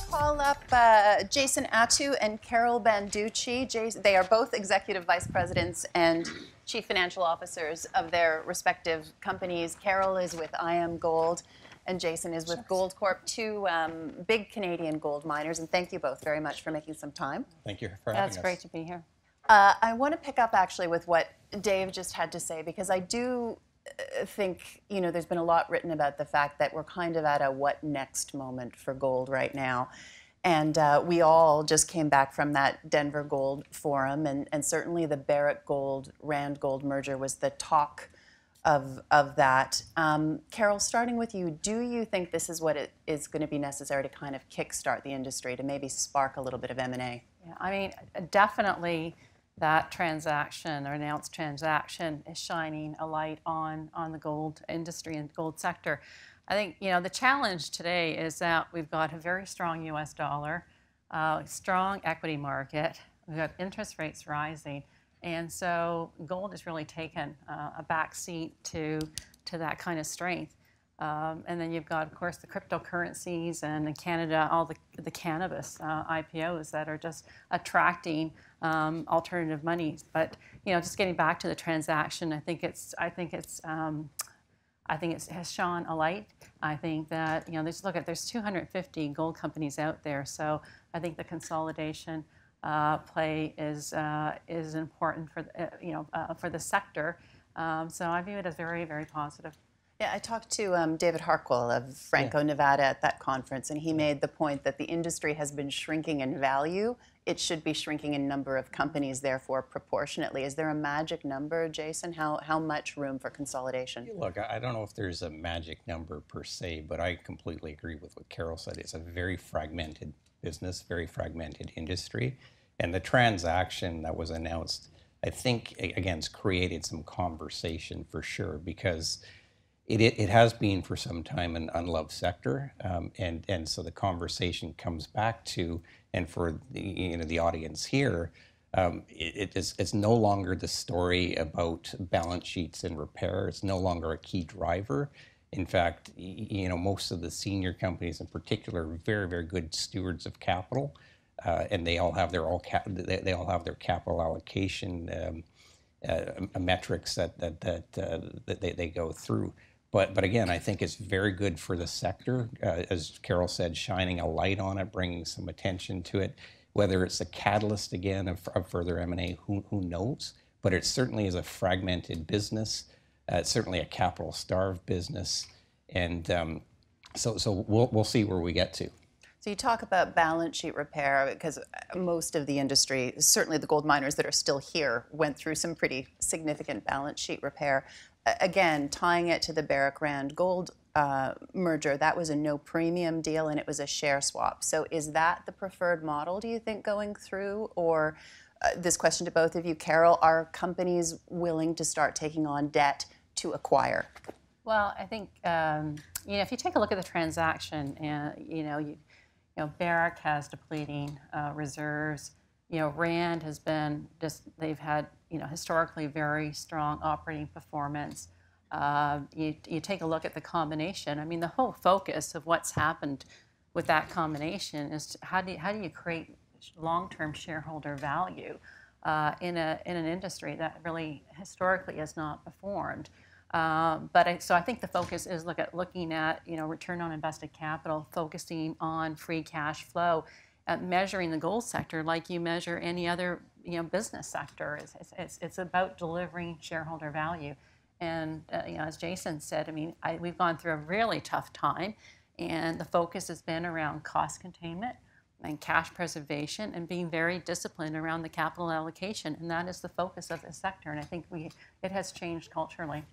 call up Jason Attew and Carol Banducci. They are both executive vice presidents and chief financial officers of their respective companies. Carol is with IAMGOLD and Jason is with Goldcorp, two big Canadian gold miners. And thank you both very much for making some time. Thank you for having us. It's great to be here. I want to pick up actually with what Dave just had to say, because I do think, you know, there's been a lot written about the fact that we're kind of at a what next moment for gold right now. And we all just came back from that Denver Gold Forum, and certainly the Barrick Gold, Rand Gold merger was the talk of that. Carol, starting with you, do you think this is what it is going to be necessary to kind of kickstart the industry, to maybe spark a little bit of M&A? Yeah, I mean, definitely that transaction or announced transaction is shining a light on the gold industry and gold sector. I think, you know, the challenge today is that we've got a very strong U.S. dollar, strong equity market, we've got interest rates rising, and so gold has really taken a back seat to that kind of strength. And then you've got, of course, the cryptocurrencies, and in Canada, all the cannabis IPOs that are just attracting alternative monies. But you know, just getting back to the transaction, I think it has shone a light. I think that, you know, there's 250 gold companies out there, so I think the consolidation play is important for for the sector. So I view it as very, very positive. Yeah, I talked to David Harquail of Franco-Nevada at that conference, and he made the point that the industry has been shrinking in value. It should be shrinking in number of companies, therefore, proportionately. Is there a magic number, Jason? How much room for consolidation? Look, I don't know if there's a magic number per se, but I completely agree with what Carol said. It's a very fragmented business, very fragmented industry. And the transaction that was announced, I think, again, has created some conversation for sure, because it has been for some time an unloved sector, and so the conversation comes back to, and for the audience here, it's no longer the story about balance sheets and repair. It's no longer a key driver. In fact, most of the senior companies in particular are very, very good stewards of capital, and they all have their capital allocation metrics that they go through. But again, I think it's very good for the sector, as Carol said, shining a light on it, bringing some attention to it. Whether it's a catalyst again of further M&A, who knows? But it certainly is a fragmented business. It's certainly a capital-starved business, and so we'll see where we get to. So you talk about balance sheet repair, because most of the industry, certainly the gold miners that are still here, went through some pretty significant balance sheet repair. Again, tying it to the Barrick-Rand Gold merger, that was a no-premium deal and it was a share swap. So is that the preferred model, do you think, going through? Or this question to both of you, Carol, are companies willing to start taking on debt to acquire? Well, I think if you take a look at the transaction, and Barrick has depleting reserves. Rand has been they've had historically very strong operating performance. You take a look at the combination. I mean, the whole focus of what's happened with that combination is how do you create long-term shareholder value in an industry that really historically has not performed. So I think the focus is looking at return on invested capital, focusing on free cash flow, measuring the gold sector like you measure any other business sector. It's about delivering shareholder value, and as Jason said, I mean, we've gone through a really tough time, and the focus has been around cost containment and cash preservation and being very disciplined around the capital allocation, and that is the focus of this sector, and I think it has changed culturally.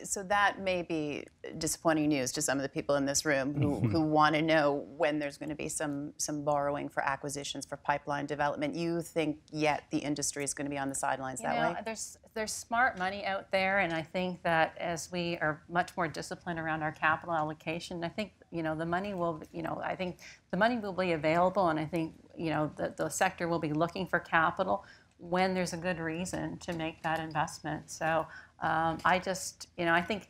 So that may be disappointing news to some of the people in this room who want to know when there's going to be some borrowing for acquisitions, for pipeline development. You think yet the industry is going to be on the sidelines that way? There's smart money out there, and I think that as we are much more disciplined around our capital allocation, I think the money will I think the money will be available, and I think the sector will be looking for capital when there's a good reason to make that investment. So I think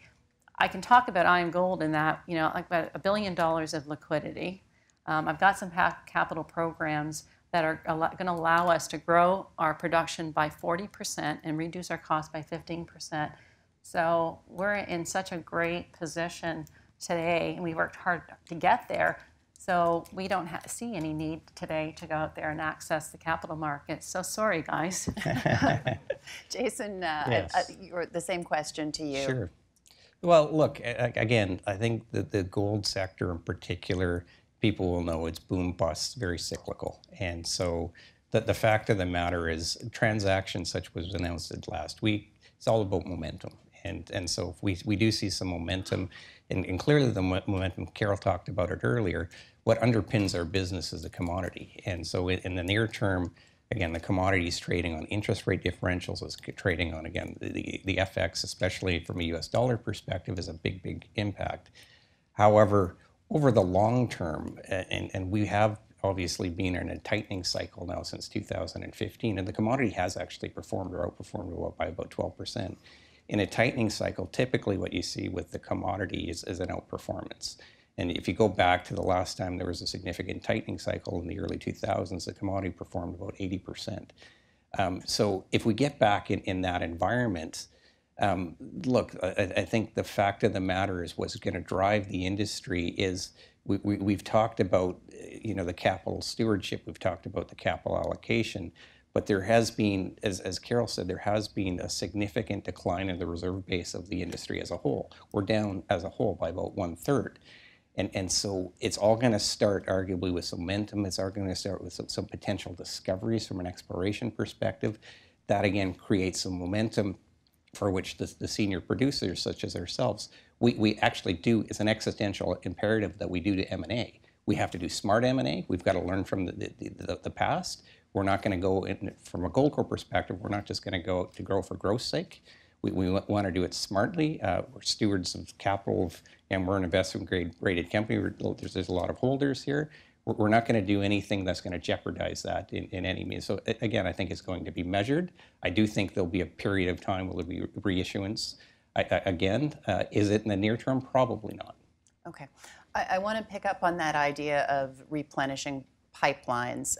I can talk about IAMGOLD in that like about $1 billion of liquidity. I've got some capital programs that are going to allow us to grow our production by 40% and reduce our cost by 15%. So we're in such a great position today, and we worked hard to get there. So we don't see any need today to go out there and access the capital markets. So sorry, guys. Jason, Yes. The same question to you. Sure. Well, look, again, I think that the gold sector in particular, people will know it's boom bust, very cyclical. And so the fact of the matter is transactions such was announced last week, it's all about momentum. And so if we do see some momentum, and clearly the momentum, Carol talked about it earlier, what underpins our business is the commodity. And so in the near term, again, the commodities trading on interest rate differentials is trading on, again, the FX, especially from a US dollar perspective, is a big impact. However, over the long term, and we have obviously been in a tightening cycle now since 2015, and the commodity has actually performed or outperformed by about 12%. In a tightening cycle, typically what you see with the commodity is an outperformance. And if you go back to the last time there was a significant tightening cycle in the early 2000s, the commodity performed about 80%. So if we get back in that environment, look, I think the fact of the matter is what's going to drive the industry is we've talked about the capital stewardship, we've talked about the capital allocation, but there has been, as Carol said, there has been a significant decline in the reserve base of the industry as a whole. We're down as a whole by about 1/3. And so it's all going to start arguably with some momentum. It's all going to start with some potential discoveries from an exploration perspective. That again creates some momentum for which the senior producers such as ourselves, we actually do, it's an existential imperative that we do to M&A. We have to do smart M&A. We've got to learn from the past. We're not going to go in, from a Goldcorp perspective, we're not just going to go to grow for growth's sake. We want to do it smartly. We're stewards of capital, and we're an investment grade rated company. There's a lot of holders here. We're not going to do anything that's going to jeopardize that in any means. So again, I think it's going to be measured. I do think there'll be a period of time where there'll be reissuance. Again, is it in the near term? Probably not. Okay. I want to pick up on that idea of replenishing pipelines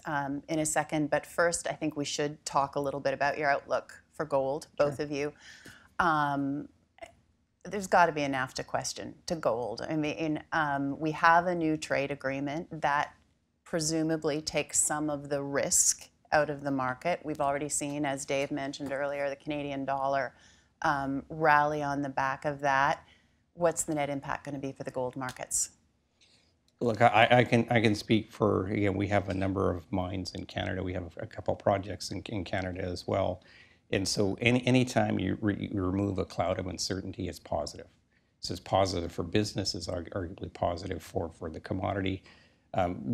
in a second, but first I think we should talk a little bit about your outlook for gold, both of you. There's got to be a NAFTA question to gold. I mean, we have a new trade agreement that presumably takes some of the risk out of the market. We've already seen, as Dave mentioned earlier, the Canadian dollar rally on the back of that. What's the net impact going to be for the gold markets? Look, I can speak for, again, we have a number of mines in Canada. We have a couple projects in Canada as well. And so anytime you remove a cloud of uncertainty, it's positive. So it's positive for business, it's arguably positive for the commodity.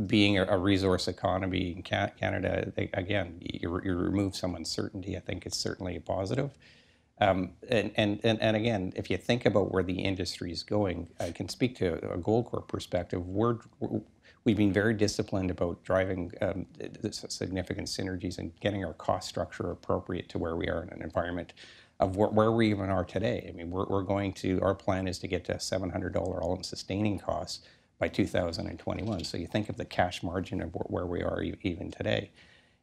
Being a resource economy in Canada, again, you remove some uncertainty, I think it's certainly a positive. And again, if you think about where the industry is going, I can speak to a Goldcorp perspective. We've been very disciplined about driving significant synergies and getting our cost structure appropriate to where we are in an environment of where we even are today. I mean, our plan is to get to $700 all-in sustaining costs by 2021. So you think of the cash margin of where we are even today.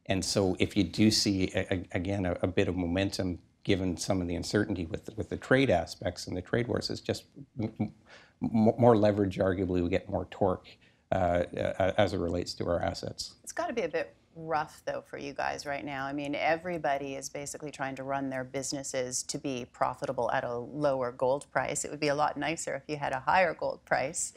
And so if you do see, again, a bit of momentum given some of the uncertainty with the trade aspects and the trade wars, it's just more leverage, arguably, we get more torque as it relates to our assets. It's got to be a bit rough, though, for you guys right now. I mean, everybody is basically trying to run their businesses to be profitable at a lower gold price. It would be a lot nicer if you had a higher gold price.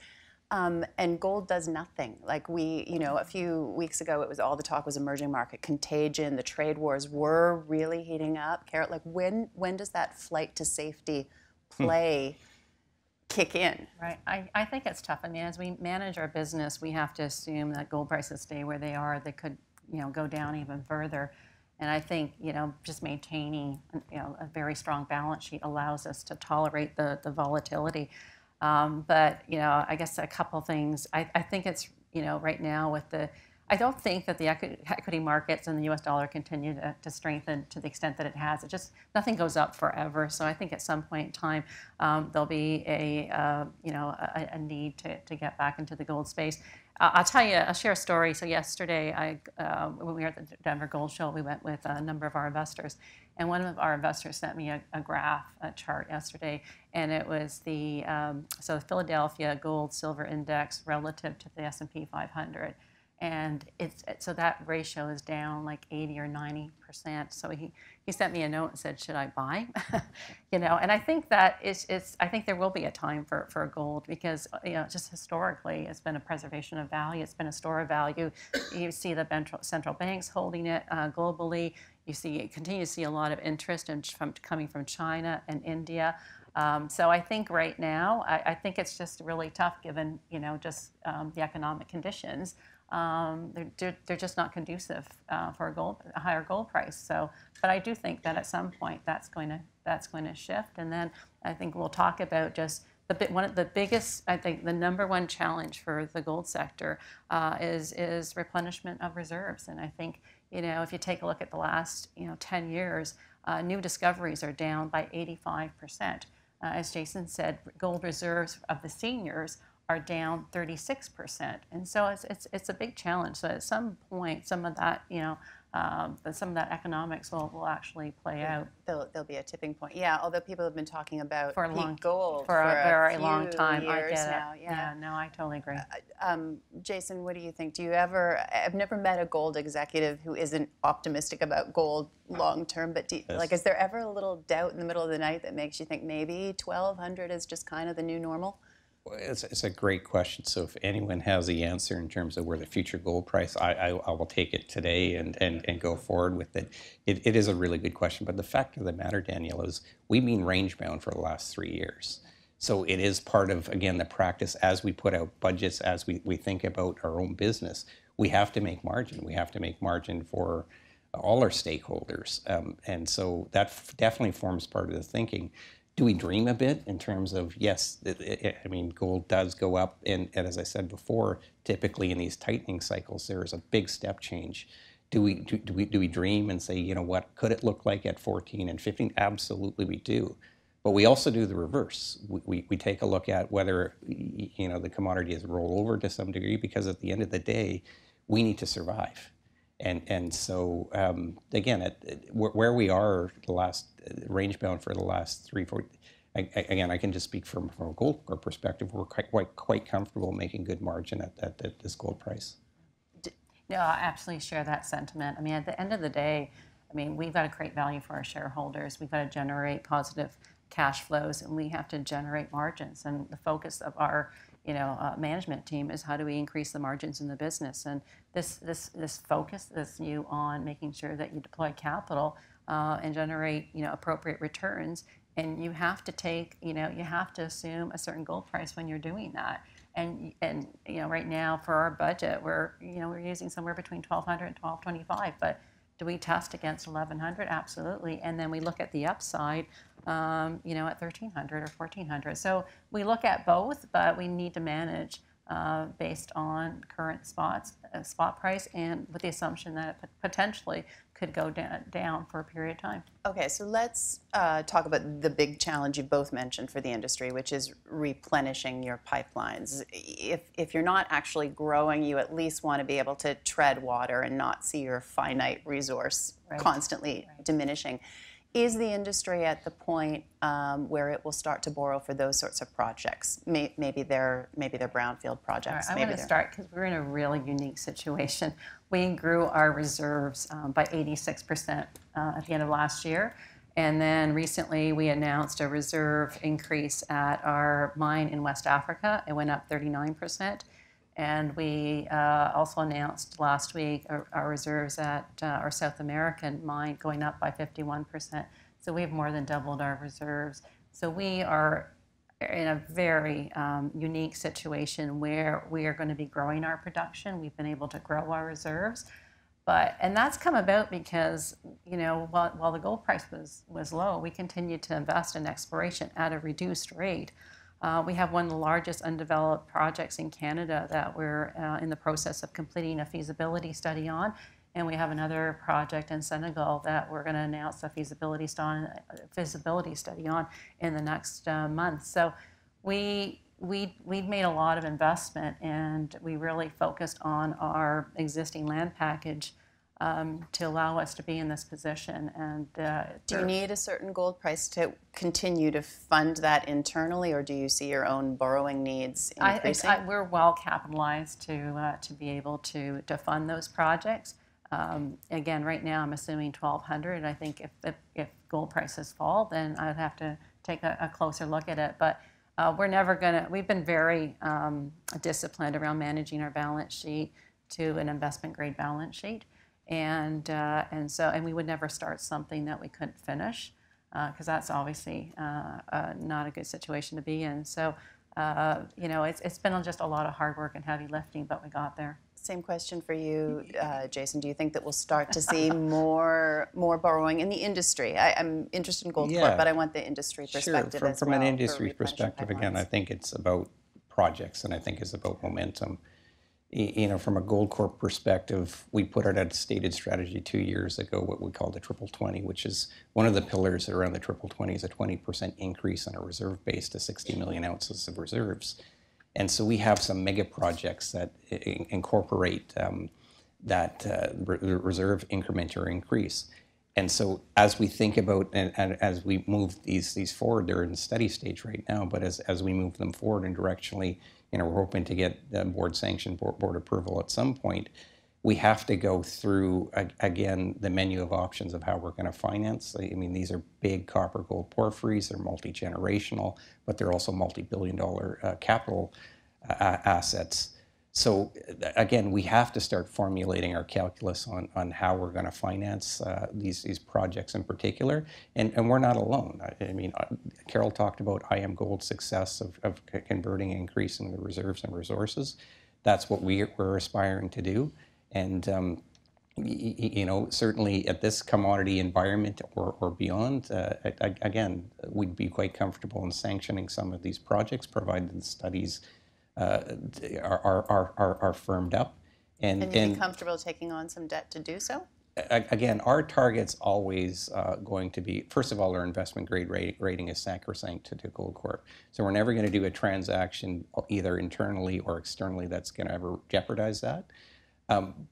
And gold does nothing. Like a few weeks ago, it was all the talk was emerging market contagion. The trade wars were really heating up. Carol, like when does that flight to safety play kick in? Right. I think it's tough. I mean, as we manage our business, we have to assume that gold prices stay where they are. They could, go down even further. And I think, just maintaining, a very strong balance sheet allows us to tolerate the volatility. But, I guess a couple things. I think it's, right now with I don't think that the equity markets and the U.S. dollar continue to strengthen to the extent that it has. It just, nothing goes up forever. So I think at some point in time, there'll be a need to get back into the gold space. I'll tell you, I'll share a story. So yesterday, when we were at the Denver Gold Show, we went with a number of our investors. And one of our investors sent me a graph, a chart yesterday. And it was so the Philadelphia Gold Silver Index relative to the S&P 500. And so that ratio is down like 80 or 90%. So he sent me a note and said, should I buy? And I think that I think there will be a time for gold because, just historically, it's been a preservation of value. It's been a store of value. You see the central banks holding it globally. Continue to see a lot of interest coming from China and India. So I think right now, I think it's just really tough given, just the economic conditions. They're just not conducive for a higher gold price. So, but I do think that at some point that's going to shift, and then I think we'll talk about just one of the biggest. I think the number one challenge for the gold sector is replenishment of reserves, and I think if you take a look at the last 10 years, new discoveries are down by 85%. As Jason said, gold reserves of the seniors are down 36%, and so it's a big challenge. So at some point, some of that some of that economics will actually play out. There'll be a tipping point. Yeah, although people have been talking about for gold for a very long time. Years I get now. it. Yeah, no, I totally agree. Jason, what do you think? I've never met a gold executive who isn't optimistic about gold long term, but is there ever a little doubt in the middle of the night that makes you think maybe 1,200 is just kind of the new normal? It's a great question. So if anyone has the answer in terms of where the future gold price, I will take it today and go forward with it. It is a really good question. But the fact of the matter, Danielle, is we've been range bound for the last 3 years. So it is part of, again, the practice as we put out budgets, as we think about our own business. We have to make margin. We have to make margin for all our stakeholders. And so that definitely forms part of the thinking. Do we dream a bit in terms of, yes, gold does go up, and as I said before, typically in these tightening cycles, there is a big step change. Do we dream and say, what could it look like at 14 and 15? Absolutely, we do. But we also do the reverse. We take a look at whether, the commodity has rolled over to some degree, because at the end of the day, we need to survive. And so, again, where we are, the last range bound for the last 3-4, again, I can just speak from a Goldcorp perspective. We're quite comfortable making good margin at this gold price. No, I absolutely share that sentiment. At the end of the day, we've got to create value for our shareholders. We've got to generate positive cash flows, and we have to generate margins. And the focus of our management team is how do we increase the margins in the business, and this focus, this view on making sure that you deploy capital and generate appropriate returns, and you have to take you have to assume a certain gold price when you're doing that, and right now for our budget we're using somewhere between 1,200 and 1,225, but do we test against 1,100? Absolutely, and then we look at the upside. At 1,300 or 1,400. So we look at both, but we need to manage based on current spot price, and with the assumption that it potentially could go down for a period of time. Okay, so let's talk about the big challenge you both mentioned for the industry, which is replenishing your pipelines. If you're not actually growing, you at least want to be able to tread water and not see your finite resource constantly diminishing. Is the industry at the point where it will start to borrow for those sorts of projects? Maybe they're brownfield projects. Right, I want to start because we're in a really unique situation. We grew our reserves by 86% at the end of last year. And then recently we announced a reserve increase at our mine in West Africa. It went up 39%. And we also announced last week our reserves at our South American mine going up by 51%. So we've more than doubled our reserves. So we are in a very unique situation where we are going to be growing our production. We've been able to grow our reserves. And that's come about because, while the gold price was low, we continued to invest in exploration at a reduced rate. We have one of the largest undeveloped projects in Canada that we're in the process of completing a feasibility study on, and we have another project in Senegal that we're going to announce a feasibility study on in the next month. So we we'd made a lot of investment, and we really focused on our existing land package to allow us to be in this position. And do you need a certain gold price to continue to fund that internally, or do you see your own borrowing needs increasing? We're well capitalized to be able to fund those projects. Again, right now I'm assuming $1,200. I think if gold prices fall, then I'd have to take a closer look at it. But we're never gonna. We've been very disciplined around managing our balance sheet to an investment grade balance sheet, and we would never start something that we couldn't finish, because that's obviously not a good situation to be in. So it's been just a lot of hard work and heavy lifting, but we got there. Same question for you, Jason. Do you think that we'll start to see more borrowing in the industry? I'm interested in Goldcorp, but I want the industry perspective as well. From an industry perspective, again, I think it's about projects, and I think it's about momentum. From a Goldcorp perspective, we put out a stated strategy 2 years ago, what we call the Triple 20, which is one of the pillars around the Triple 20 is a 20% increase in our reserve base to 60 million ounces of reserves. And so we have some mega projects that incorporate that reserve increment or increase. And so as we think about and as we move these forward, they're in steady stage right now, but as we move them forward and directionally, we're hoping to get board sanction, board approval at some point, we have to go through, again, the menu of options of how we're going to finance. I mean, these are big copper gold porphyries. They're multi-generational, but they're also multi-billion-dollar capital assets. So, again, we have to start formulating our calculus on how we're going to finance these projects in particular. And we're not alone. I mean, Carol talked about IAMGOLD's success of converting and increasing the reserves and resources. That's what we're aspiring to do. And, certainly at this commodity environment or beyond, again, we'd be quite comfortable in sanctioning some of these projects, provided the studies are firmed up. And you'd be comfortable taking on some debt to do so? Again, our target's always going to be, first of all, our investment grade rating is sacrosanct to Goldcorp. So we're never going to do a transaction either internally or externally that's going to ever jeopardize that.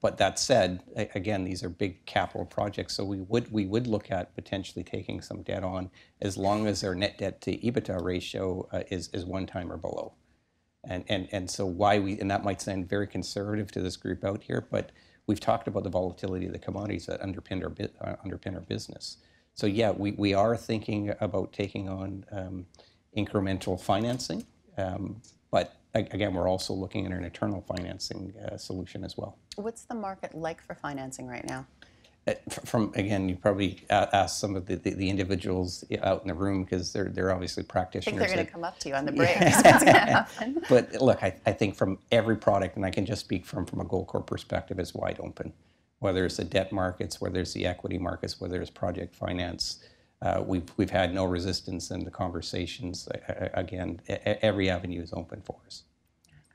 But that said, again, these are big capital projects, so we would look at potentially taking some debt on as long as our net debt to EBITDA ratio is 1 time or below. And so and that might sound very conservative to this group out here, but we've talked about the volatility of the commodities that underpin our business. So yeah, we are thinking about taking on incremental financing, but again, we're also looking at an internal financing solution as well. What's the market like for financing right now? Again, you probably asked some of the individuals out in the room, because they're obviously practitioners. I think they're going to come up to you on the break. That's what's going to happen. But look, I think from every product, and I can just speak from a Goldcorp perspective, is wide open. Whether it's the debt markets, whether it's the equity markets, whether it's project finance, we've had no resistance in the conversations. Again, every avenue is open for us.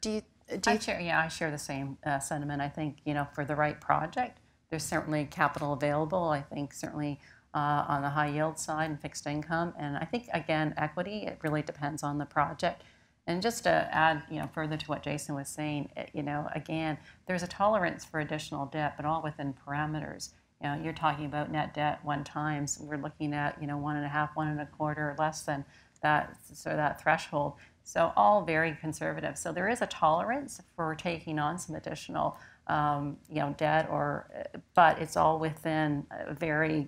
I share the same sentiment. I think for the right project, there's certainly capital available. I think certainly on the high yield side and fixed income, and I think again equity. It really depends on the project. And just to add, further to what Jason was saying, again, there's a tolerance for additional debt, but all within parameters. You're talking about net debt 1 times. We're looking at 1.5, 1.25, or less than that. So that threshold. So all very conservative. So there is a tolerance for taking on some additional debt, but it's all within a very,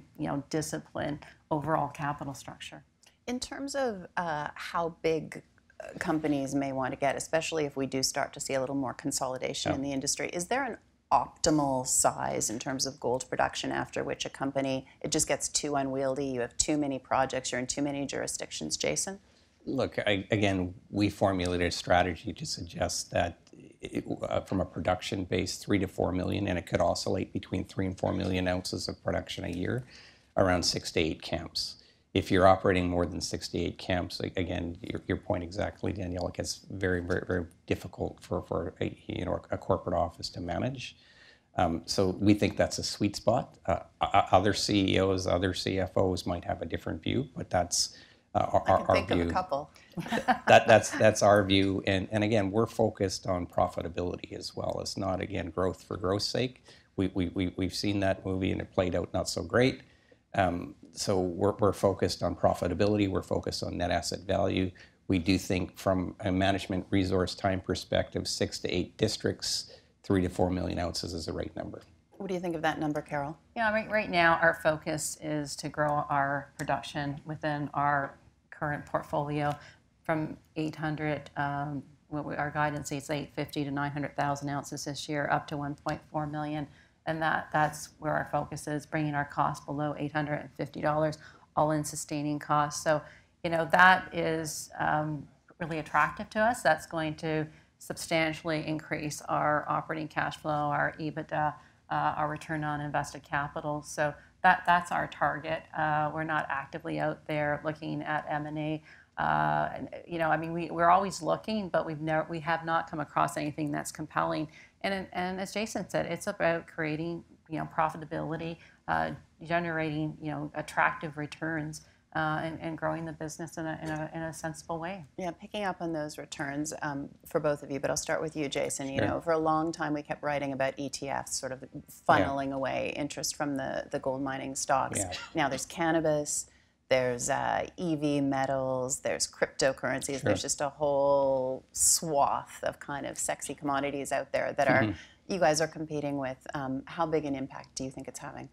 disciplined overall capital structure. In terms of how big companies may want to get, especially if we do start to see a little more consolidation in the industry, is there an optimal size in terms of gold production after which a company, it just gets too unwieldy, you have too many projects, you're in too many jurisdictions? Jason? Look, again, we formulated a strategy to suggest that from a production base, 3 to 4 million, and it could oscillate between 3 and 4 million ounces of production a year, around 6 to 8 camps. If you're operating more than 6 to 8 camps, again, your point exactly, Danielle, it gets very, very, very difficult for a corporate office to manage. So we think that's a sweet spot. Other CEOs, other CFOs might have a different view, but that's our view. I can think of a couple. That's our view. And again, we're focused on profitability as well. It's not, again, growth for growth's sake. We've seen that movie and it played out not so great. So we're focused on profitability. We're focused on net asset value. We do think from a management resource time perspective, 6 to 8 districts, 3 to 4 million ounces is the right number. What do you think of that number, Carol? Yeah, right now our focus is to grow our production within our current portfolio from 800, our guidance is 850 to 900,000 ounces this year, up to 1.4 million. And that's where our focus is, bringing our cost below $850, all-in sustaining costs. So, that is really attractive to us. That's going to substantially increase our operating cash flow, our EBITDA, our return on invested capital. So that's our target. We're not actively out there looking at M&A. We're always looking, but we have not come across anything that's compelling. And as Jason said, it's about creating, profitability, generating, attractive returns, and growing the business in a sensible way. Yeah, picking up on those returns for both of you, but I'll start with you, Jason. Sure. For a long time we kept writing about ETFs sort of funneling away interest from the gold mining stocks. Yeah. Now there's cannabis, there's EV metals, there's cryptocurrencies. Sure. There's just a whole swath of kind of sexy commodities out there that are you guys are competing with. How big an impact do you think it's having?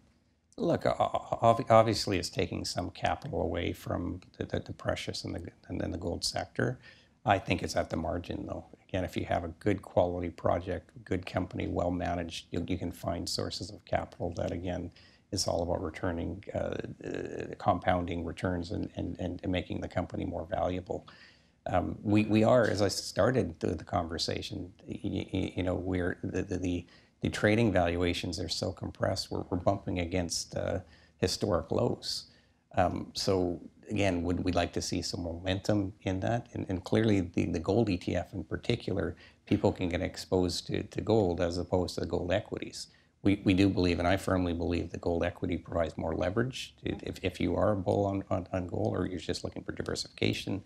Look, obviously it's taking some capital away from the precious and the gold sector. I think it's at the margin, though. Again, if you have a good quality project, good company, well managed, you can find sources of capital that, again, is all about returning, compounding returns and making the company more valuable. We are, as I started the conversation, we're the trading valuations are so compressed, we're bumping against historic lows. So again, would we like to see some momentum in that? And clearly the gold ETF in particular, people can get exposed to gold as opposed to the gold equities. We do believe, and I firmly believe, that gold equity provides more leverage if you are a bull on gold, or you're just looking for diversification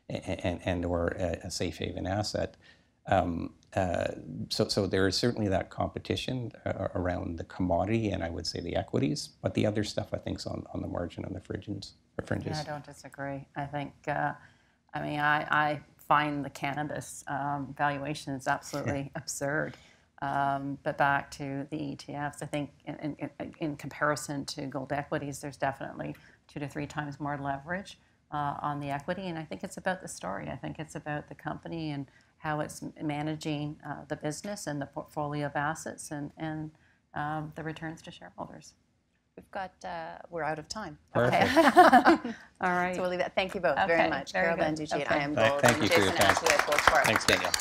and or a safe haven asset. So there is certainly that competition around the commodity and I would say the equities, but the other stuff I think is on the margin, on the fringes. Yeah, I don't disagree. I think, I find the cannabis valuations absolutely absurd. But back to the ETFs, I think in comparison to gold equities, there's definitely 2 to 3 times more leverage on the equity, and I think it's about the story. I think it's about the company and how it's managing the business and the portfolio of assets and the returns to shareholders. We're out of time. Perfect. Okay. All right. So we'll leave that. Thank you both very much. Very Carol good. Banducci at Okay. IAMGOLD Thank and you for your Jason time. Attew at Goldcorp. Thanks, Danielle.